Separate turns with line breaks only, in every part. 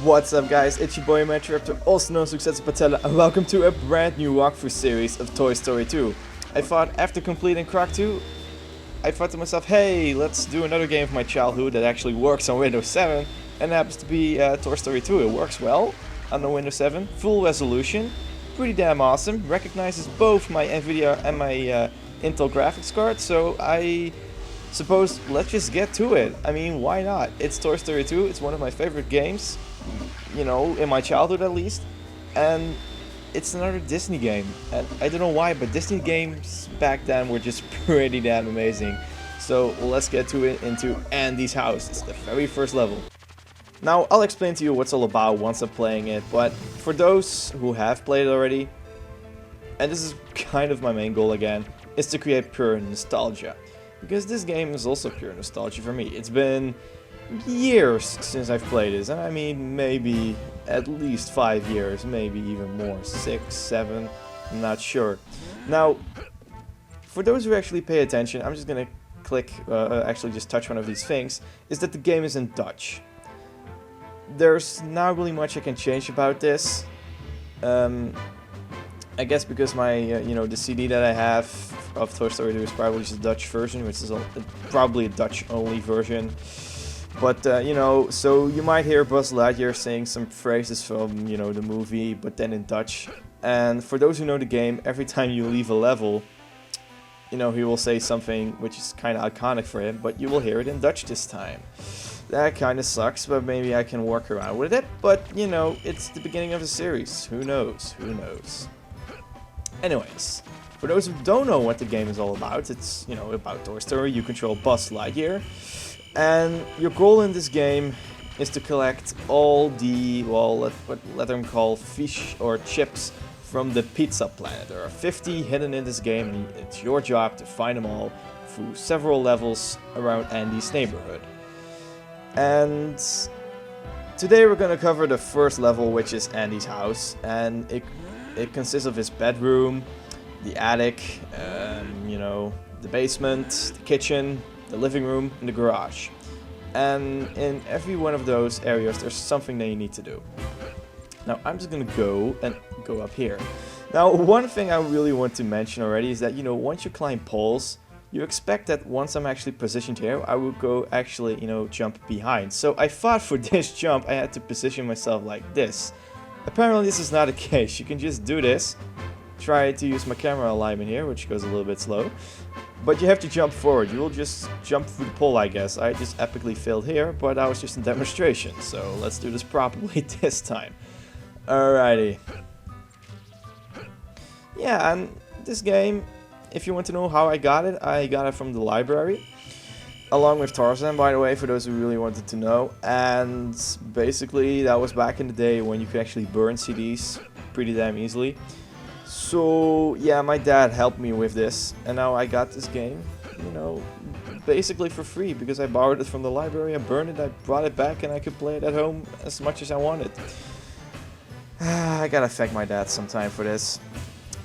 What's up guys, it's your boy Chapter, also known as Success Patella, and welcome to a brand new walkthrough series of Toy Story 2. I thought after completing Croc 2, I thought to myself, hey, let's do another game of my childhood that actually works on Windows 7, and it happens to be Toy Story 2. It works well on the Windows 7, full resolution, pretty damn awesome, recognizes both my Nvidia and my Intel graphics card, so I suppose let's just get to it. I mean, why not? It's Toy Story 2, it's one of my favorite games, you know, in my childhood at least, and it's another Disney game. And I don't know why, but Disney games back then were just pretty damn amazing. So let's get to it into Andy's house. It's the very first level. Now, I'll explain to you what's all about once I'm playing it, but for those who have played it already, and this is kind of my main goal again, is to create pure nostalgia. Because this game is also pure nostalgia for me. It's been years since I've played this, and I mean maybe at least 5 years, maybe even more, 6, 7, I'm not sure. Now, for those who actually pay attention, I'm just gonna actually just touch one of these things, is that the game is in Dutch. There's not really much I can change about this. I guess because my, you know, the CD that I have of Toy Story 2 is probably just a Dutch version, which is probably a Dutch-only version. But, you know, so you might hear Buzz Lightyear saying some phrases from, you know, the movie, but then in Dutch. And for those who know the game, every time you leave a level, you know, he will say something which is kind of iconic for him, but you will hear it in Dutch this time. That kind of sucks, but maybe I can work around with it. But, you know, it's the beginning of the series. Who knows? Who knows? Anyways, for those who don't know what the game is all about, it's, you know, about Toy Story. You control Buzz Lightyear. And your goal in this game is to collect all the, well, let them call fish or chips from the pizza planet. There are 50 hidden in this game, and it's your job to find them all through several levels around Andy's neighborhood. And today we're going to cover the first level, which is Andy's house, and it consists of his bedroom, the attic, you know, the basement, the kitchen, the living room, and the garage. And in every one of those areas there's something that you need to do. Now I'm just gonna go up here. Now one thing I really want to mention already is that, you know, once you climb poles, you expect that once I'm actually positioned here, I will go actually, you know, jump behind. So I thought for this jump I had to position myself like this. Apparently this is not the case. You can just do this. Try to use my camera alignment here, which goes a little bit slow. But you have to jump forward. You will just jump through the pole, I guess. I just epically failed here, but that was just a demonstration. So let's do this properly this time. Alrighty. Yeah, and this game, if you want to know how I got it from the library. Along with Tarzan, by the way, for those who really wanted to know. And basically, that was back in the day when you could actually burn CDs pretty damn easily. So, yeah, my dad helped me with this, and now I got this game, you know, basically for free, because I borrowed it from the library, I burned it, I brought it back, and I could play it at home as much as I wanted. I gotta thank my dad sometime for this.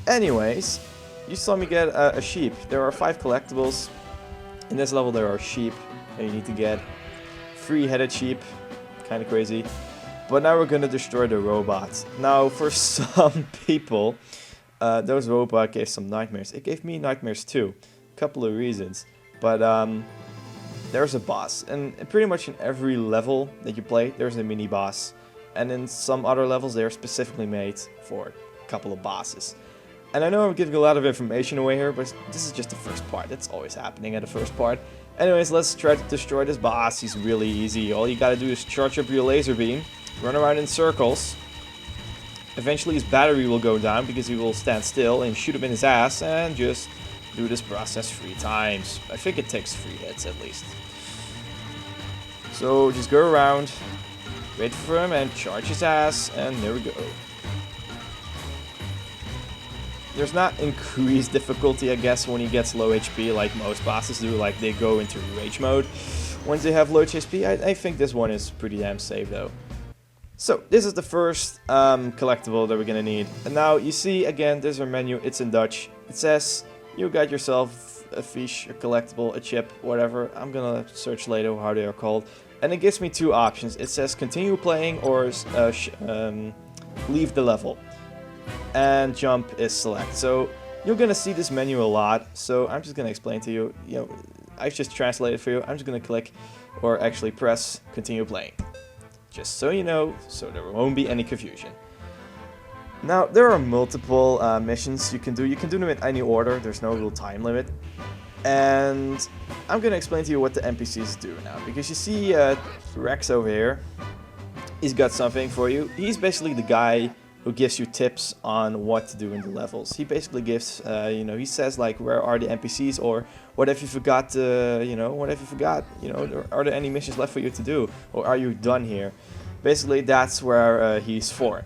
Anyways, you saw me get a sheep. There are 5 collectibles. In this level there are sheep that you need to get. 3-headed sheep, kinda crazy. But now we're gonna destroy the robots. Now, for some people, those robots gave some nightmares. It gave me nightmares too. A couple of reasons. But there's a boss. And pretty much in every level that you play, there's a mini boss. And in some other levels, they are specifically made for a couple of bosses. And I know I'm giving a lot of information away here, but this is just the first part. That's always happening at the first part. Anyways, let's try to destroy this boss. He's really easy. All you gotta do is charge up your laser beam, run around in circles. Eventually his battery will go down because he will stand still, and shoot him in his ass, and just do this process 3 times. I think it takes 3 hits at least. So just go around, wait for him, and charge his ass, and there we go. There's not increased difficulty, I guess, when he gets low HP like most bosses do, like they go into rage mode once they have low HP. I think this one is pretty damn safe though. So, this is the first collectible that we're gonna need. And now, you see, again, there's our menu, it's in Dutch. It says, you got yourself a fish, a collectible, a chip, whatever. I'm gonna search later how they are called. And it gives me two options. It says continue playing or leave the level. And jump is select. So you're gonna see this menu a lot. So I'm just gonna explain to you. I just translated for you. I'm just gonna click or actually press continue playing. Just so you know, so there won't be any confusion. Now, there are multiple missions you can do. You can do them in any order. There's no real time limit. And I'm going to explain to you what the NPCs do now. Because you see Rex over here. He's got something for you. He's basically the guy who gives you tips on what to do in the levels. He basically gives, he says like, where are the NPCs, or what have you forgot, what have you forgot, are there any missions left for you to do, or are you done here? Basically, that's where he's for.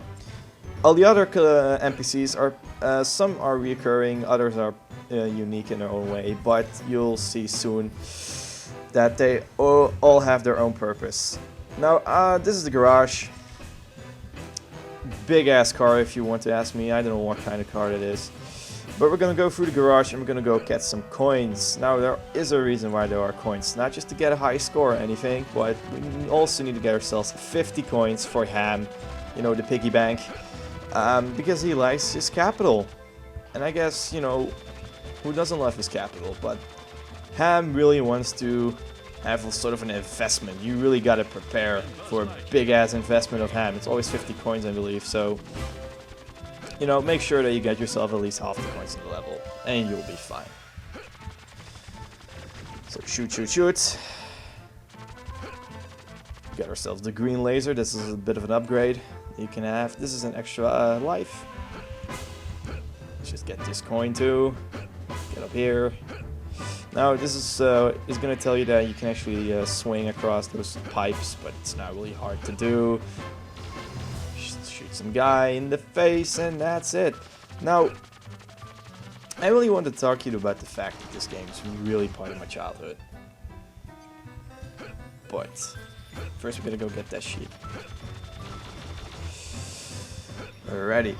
All the other NPCs are, some are recurring, others are unique in their own way, but you'll see soon that they all have their own purpose. Now, this is the garage. Big ass car, if you want to ask me. I don't know what kind of car it is. But we're gonna go through the garage and we're gonna go get some coins. Now, there is a reason why there are coins. Not just to get a high score or anything, but we also need to get ourselves 50 coins for Ham, the piggy bank. Because he likes his capital. And I guess, who doesn't love his capital? But Ham really wants to have a sort of an investment. You really gotta prepare for a big ass investment of Ham. It's always 50 coins, I believe, so make sure that you get yourself at least half the coins in the level, and you'll be fine. So shoot. Get ourselves the green laser. This is a bit of an upgrade you can have. This is an extra life. Let's just get this coin too. Get up here. Now this is going to tell you that you can actually swing across those pipes, but it's not really hard to do. Just shoot some guy in the face and that's it. Now, I really want to talk to you about the fact that this game is really part of my childhood. But first we're going to go get that sheep. Alrighty.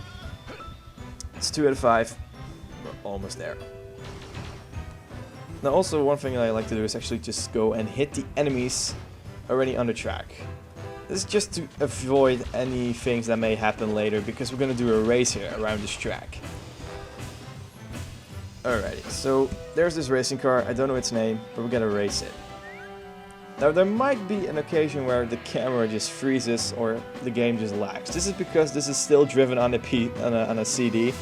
It's 2 out of 5. We're almost there. Now also one thing I like to do is actually just go and hit the enemies already on the track. This is just to avoid any things that may happen later, because we're gonna do a race here around this track. Alrighty, so there's this racing car, I don't know its name, but we're gonna race it. Now there might be an occasion where the camera just freezes or the game just lags. This is because this is still driven on a CD,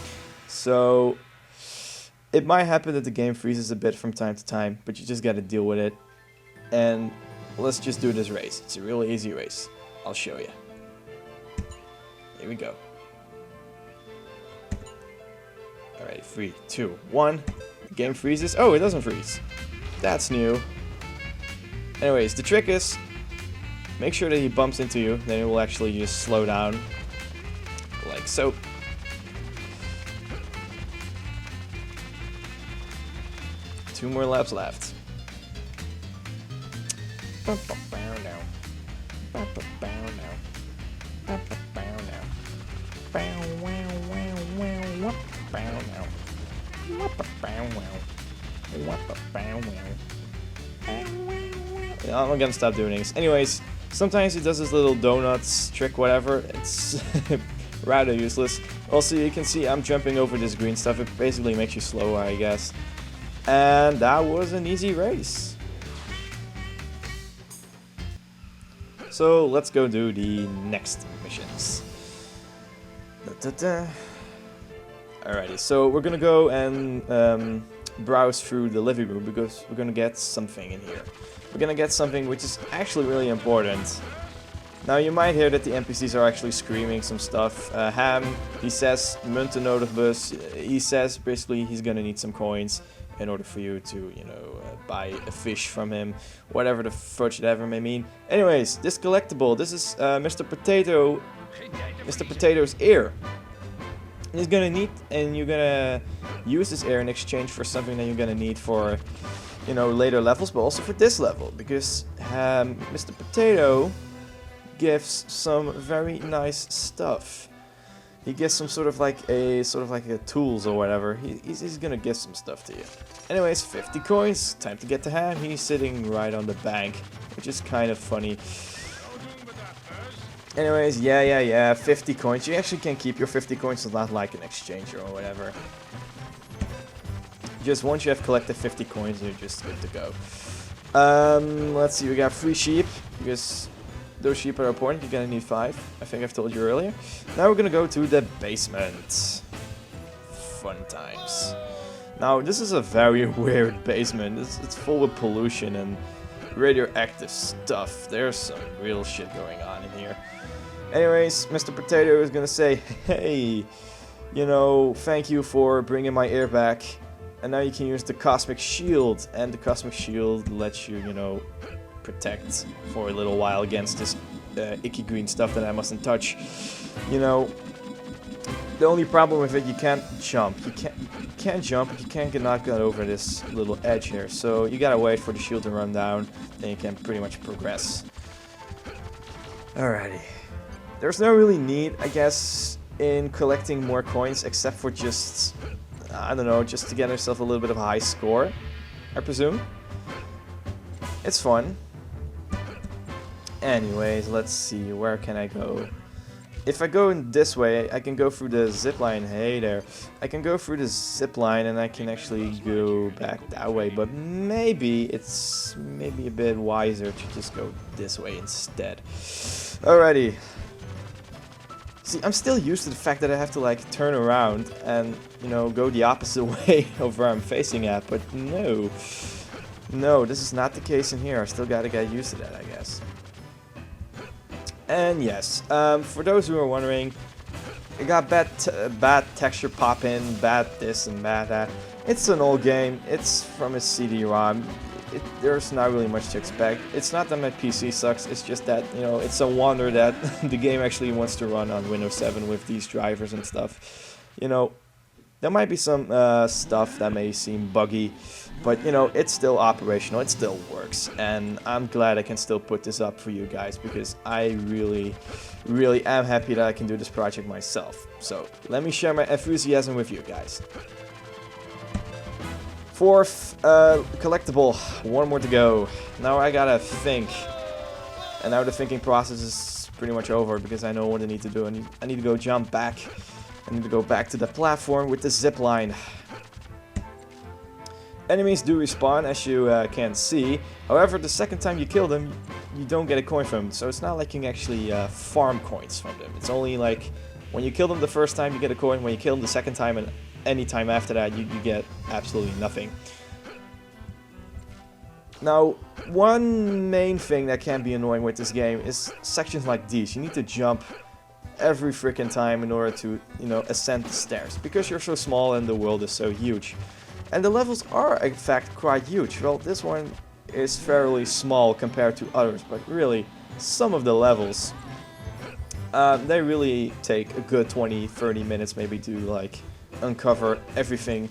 so it might happen that the game freezes a bit from time to time, but you just gotta deal with it. And let's just do this race. It's a really easy race. I'll show you. Here we go. Alright, 3, 2, 1. The game freezes. Oh, it doesn't freeze. That's new. Anyways, the trick is, make sure that he bumps into you, then it will actually just slow down. Like so. Two more laps left. Yeah, I'm gonna stop doing this. Anyways, sometimes he does this little donuts trick, whatever. It's rather useless. Also, you can see I'm jumping over this green stuff. It basically makes you slower, I guess. And that was an easy race. So let's go do the next missions. Alrighty, so we're gonna go and browse through the living room because we're gonna get something in here. We're gonna get something which is actually really important. Now you might hear that the NPCs are actually screaming some stuff. Ham, he says, munten nodig Buzz. He says basically he's gonna need some coins in order for you to, buy a fish from him, whatever the fudge it ever may mean. Anyways, this collectible, this is Mr. Potato's ear. He's gonna need, and you're gonna use this ear in exchange for something that you're gonna need for, later levels, but also for this level, because Mr. Potato gives some very nice stuff. he gives some sort of like a tools or whatever. He's gonna give some stuff to you. Anyways, 50 coins. Time to get to ham. He's sitting right on the bank, which is kind of funny. Anyways, yeah, 50 coins. You actually can keep your 50 coins. It's not like an exchange or whatever. Just once you have collected 50 coins, you're just good to go. Let's see, we got 3 sheep, because those sheep are important. You're gonna need 5. I think I've told you earlier. Now we're gonna go to the basement. Fun times. Now, this is a very weird basement. It's full with pollution and radioactive stuff. There's some real shit going on in here. Anyways, Mr. Potato is gonna say, hey, you know, thank you for bringing my ear back. And now you can use the Cosmic Shield. And the Cosmic Shield lets you, you know, protect for a little while against this icky green stuff that I mustn't touch. You know, the only problem with it, you can't jump. You can't jump, you can't not get over this little edge here. So you gotta wait for the shield to run down, then you can pretty much progress. Alrighty. There's no really need, I guess, in collecting more coins, except for just, I don't know, just to get yourself a little bit of a high score, I presume. It's fun. Anyways, let's see, where can I go? If I go in this way, I can go through the zipline. Hey there. I can go through the zipline and I can actually go back that way, but maybe it's a bit wiser to just go this way instead. Alrighty. See, I'm still used to the fact that I have to like turn around and, you know, go the opposite way of where I'm facing at, but no. No, this is not the case in here. I still gotta get used to that, I guess. And yes, for those who are wondering, it got bad texture pop-in, bad this and bad that. It's an old game. It's from a CD-ROM. There's not really much to expect. It's not that my PC sucks. It's just that, you know, it's a wonder that the game actually wants to run on Windows 7 with these drivers and stuff. You know, there might be some stuff that may seem buggy, but, you know, it's still operational, it still works, and I'm glad I can still put this up for you guys, because I really, really am happy that I can do this project myself. So, let me share my enthusiasm with you guys. 4th collectible, 1 more to go. Now I gotta think, and now the thinking process is pretty much over, because I know what I need to do. I need to go jump back. I need to go back to the platform with the zip line. Enemies do respawn, as you can see. However, the second time you kill them, you don't get a coin from them. So it's not like you can actually farm coins from them. It's only like when you kill them the first time, you get a coin. When you kill them the second time and any time after that, you get absolutely nothing. Now, one main thing that can be annoying with this game is sections like these. You need to jump every freaking time in order to, you know, ascend the stairs, because you're so small and the world is so huge. And the levels are, in fact, quite huge. Well, this one is fairly small compared to others, but really, some of the levels, they really take a good 20-30 minutes maybe to, like, uncover everything.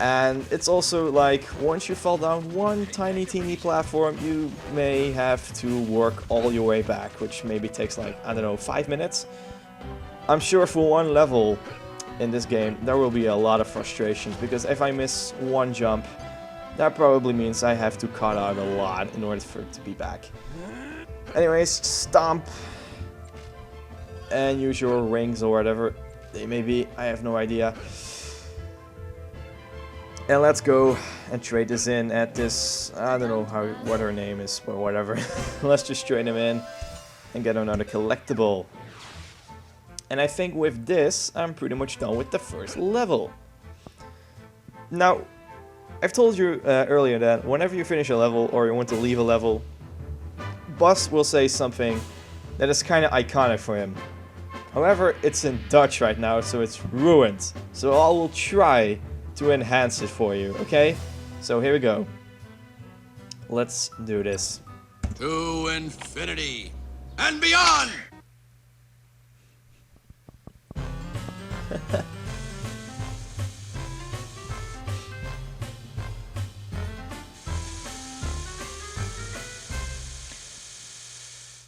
And it's also, like, once you fall down one tiny, teeny platform, you may have to work all your way back, which maybe takes, like, I don't know, 5 minutes? I'm sure for one level in this game, there will be a lot of frustrations, because if I miss one jump, that probably means I have to cut out a lot in order for it to be back. Anyways, stomp, and use your rings or whatever they may be, I have no idea. And let's go and trade this in at this, I don't know what her name is, but whatever. Let's just trade them in and get another collectible. And I think with this, I'm pretty much done with the first level. Now, I've told you earlier that whenever you finish a level or you want to leave a level, Buzz will say something that is kind of iconic for him. However, it's in Dutch right now, so it's ruined. So I will try to enhance it for you, okay? So here we go. Let's do this.
To infinity and beyond!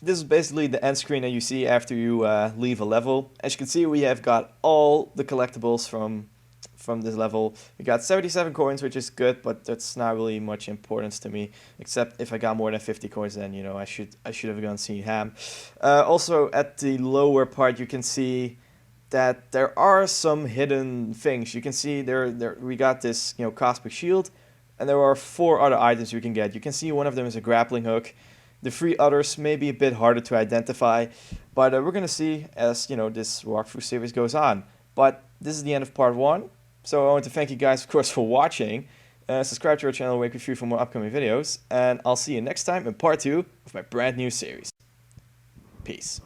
this is basically the end screen that you see after you leave a level. As you can see, we have got all the collectibles from this level. We got 77 coins, which is good, but that's not really much importance to me. Except if I got more than 50 coins, then you know I should have gone see ham. Also, at the lower part, you can see that there are some hidden things. You can see there we got this cosmic shield, and there are 4 other items you can get. You can see one of them is a grappling hook. The 3 others may be a bit harder to identify, but we're gonna see as this walkthrough series goes on. But this is the end of part 1. So I want to thank you guys, of course, for watching. Subscribe to our channel, wake with you for more upcoming videos, and I'll see you next time in part 2 of my brand new series. Peace.